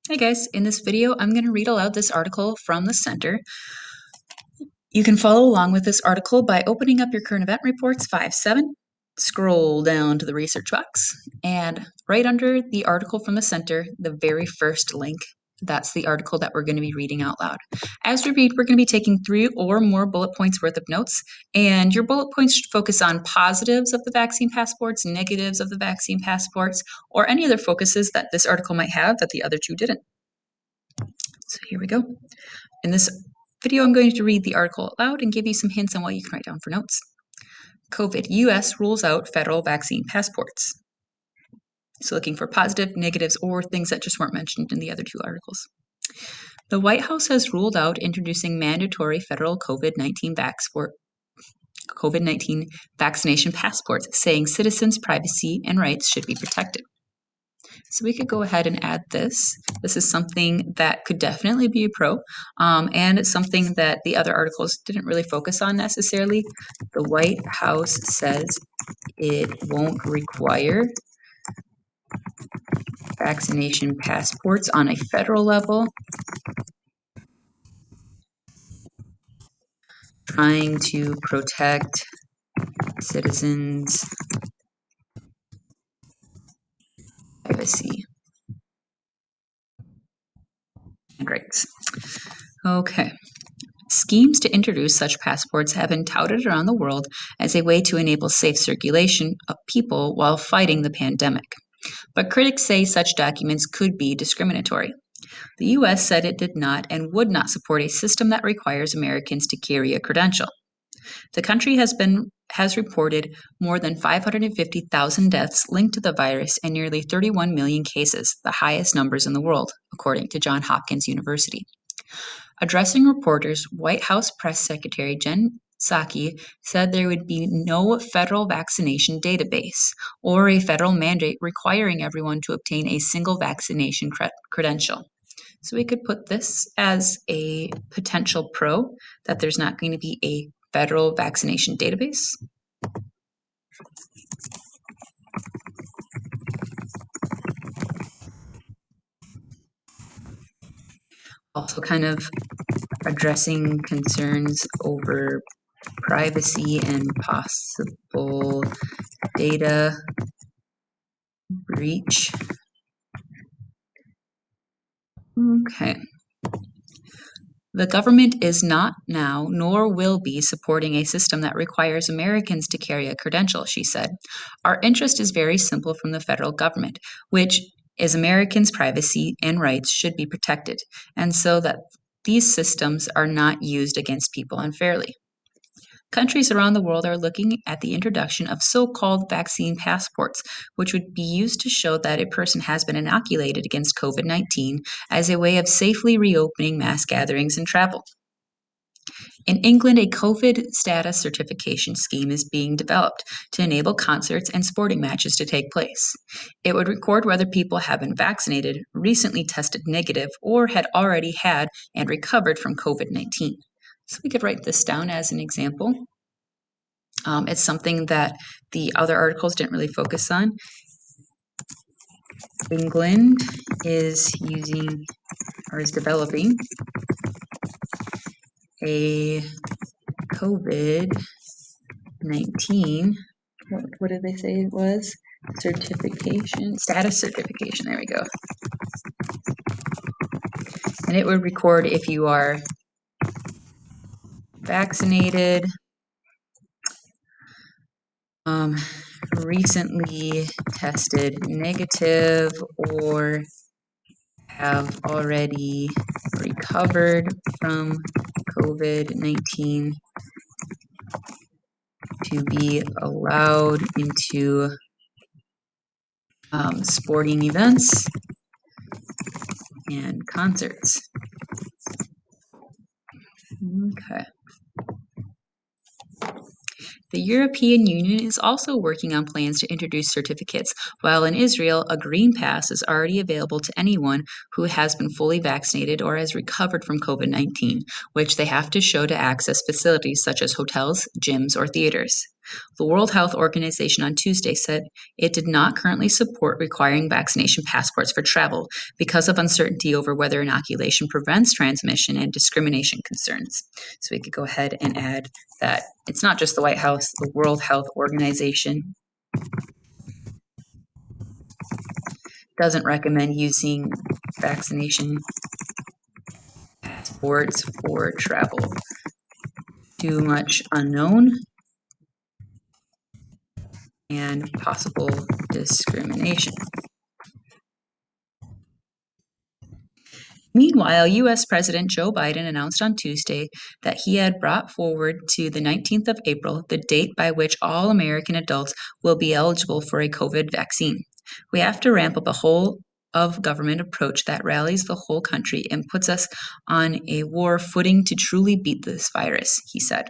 Hey guys, in this video, I'm going to read aloud this article from the center. You can follow along with this article by opening up your current event reports 5.7, scroll down to the research box, and right under the article from the center, the very first link, that's the article that we're going to be reading out loud. As we read, we're going to be taking 3 or more bullet points worth of notes, and your bullet points should focus on positives of the vaccine passports, negatives of the vaccine passports, or any other focuses that this article might have that the other two didn't. So here we go. In this video, I'm going to read the article out loud and give you some hints on what you can write down for notes. COVID, US rules out federal vaccine passports. So looking for positive, negatives, or things that just weren't mentioned in the other two articles. The White House has ruled out introducing mandatory federal COVID-19 vaccination passports, saying citizens' privacy and rights should be protected. So we could go ahead and add this. This is something that could definitely be a pro, and it's something that the other articles didn't really focus on necessarily. The White House says it won't require vaccination passports on a federal level, trying to protect citizens' privacy and rights. Okay. Schemes to introduce such passports have been touted around the world as a way to enable safe circulation of people while fighting the pandemic. But critics say such documents could be discriminatory. The US said it did not and would not support a system that requires Americans to carry a credential. The country has reported more than 550,000 deaths linked to the virus and nearly 31 million cases, the highest numbers in the world, according to Johns Hopkins University. Addressing reporters, White House Press Secretary Jen Psaki said there would be no federal vaccination database or a federal mandate requiring everyone to obtain a single vaccination credential. So we could put this as a potential pro, that there's not going to be a federal vaccination database. Also kind of addressing concerns over privacy and possible data breach. Okay. The government is not now, nor will be, supporting a system that requires Americans to carry a credential, she said. Our interest is very simple from the federal government, which is Americans' privacy and rights should be protected, and so that these systems are not used against people unfairly. Countries around the world are looking at the introduction of so-called vaccine passports, which would be used to show that a person has been inoculated against COVID-19 as a way of safely reopening mass gatherings and travel. In England, a COVID status certification scheme is being developed to enable concerts and sporting matches to take place. It would record whether people have been vaccinated, recently tested negative, or had already had and recovered from COVID-19. So we could write this down as an example. It's something that the other articles didn't really focus on. England is using or is developing a COVID-19, what did they say it was? Status certification, there we go. And it would record if you are vaccinated, recently tested negative, or have already recovered from COVID-19 to be allowed into sporting events and concerts. Okay. The European Union is also working on plans to introduce certificates, while in Israel, a green pass is already available to anyone who has been fully vaccinated or has recovered from COVID-19, which they have to show to access facilities such as hotels, gyms, or theaters. The World Health Organization on Tuesday said it did not currently support requiring vaccination passports for travel because of uncertainty over whether inoculation prevents transmission and discrimination concerns. So we could go ahead and add that it's not just the White House, the World Health Organization doesn't recommend using vaccination passports for travel. Too much unknown and possible discrimination. Meanwhile, U.S. President Joe Biden announced on Tuesday that he had brought forward to the 19th of April the date by which all American adults will be eligible for a COVID vaccine. We have to ramp up a whole of government approach that rallies the whole country and puts us on a war footing to truly beat this virus, he said.